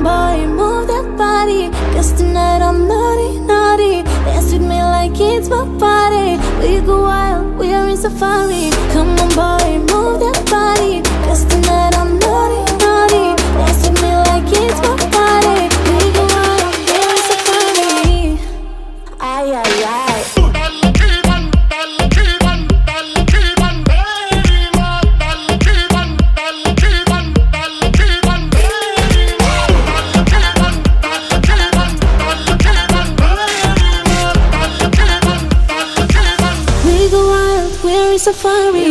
boy, move that body. Guess tonight I'm naughty, naughty. Dance with me like it's my party. We go wild, we are in safari. Come on boy, move that body. Guess tonight I'm naughty, naughty. Dance with me like it's my party. We go wild, we are in safari. Ay, ay, ay. Safari.